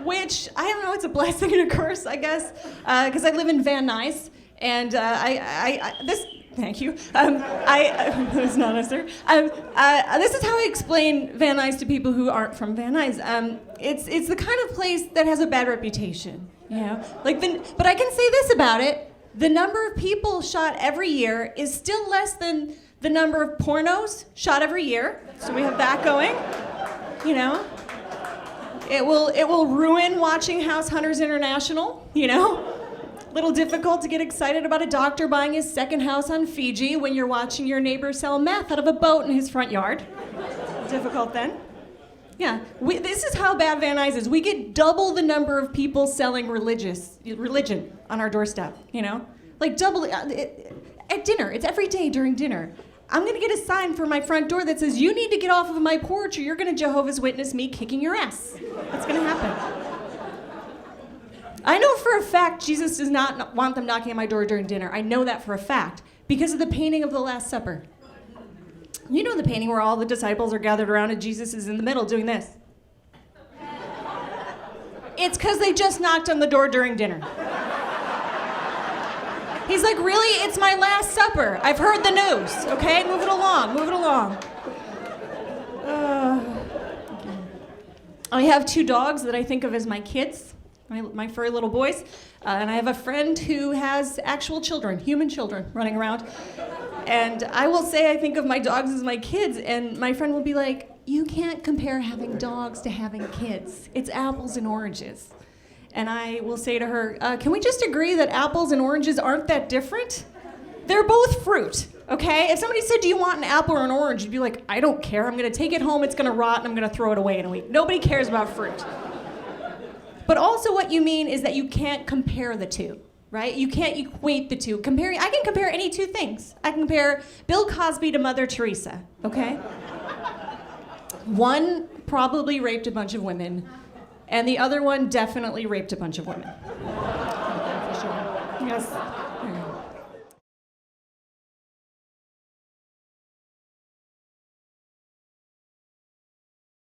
which I don't know, it's a blessing and a curse, I guess, because I live in Van Nuys, and thank you. It's not necessary. This is how I explain Van Nuys to people who aren't from Van Nuys. It's the kind of place that has a bad reputation, you know. But I can say this about it: the number of people shot every year is still less than the number of pornos shot every year. So we have that going, you know. It will ruin watching House Hunters International, you know. Little difficult to get excited about a doctor buying his second house on Fiji when you're watching your neighbor sell meth out of a boat in his front yard. Difficult then. Yeah, this is how bad Van Nuys is. We get double the number of people selling religion on our doorstep, you know? Like double, at dinner, it's every day during dinner. I'm gonna get a sign for my front door that says, you need to get off of my porch or you're gonna Jehovah's Witness me kicking your ass. That's gonna happen. I know for a fact Jesus does not want them knocking at my door during dinner. I know that for a fact because of the painting of the Last Supper. You know the painting where all the disciples are gathered around and Jesus is in the middle doing this. It's because they just knocked on the door during dinner. He's like, really? It's my Last Supper. I've heard the news, okay? Move it along. I have 2 dogs that I think of as my kids. My furry little boys, and I have a friend who has actual children, human children, running around. And I will say I think of my dogs as my kids, and my friend will be like, you can't compare having dogs to having kids. It's apples and oranges. And I will say to her, can we just agree that apples and oranges aren't that different? They're both fruit, okay? If somebody said, do you want an apple or an orange? You'd be like, I don't care. I'm gonna take it home, it's gonna rot, and I'm gonna throw it away in a week. Nobody cares about fruit. But also what you mean is that you can't compare the two, right? You can't equate the two. I can compare any 2 things. I can compare Bill Cosby to Mother Teresa, okay? One probably raped a bunch of women, and the other one definitely raped a bunch of women. For sure. Yes.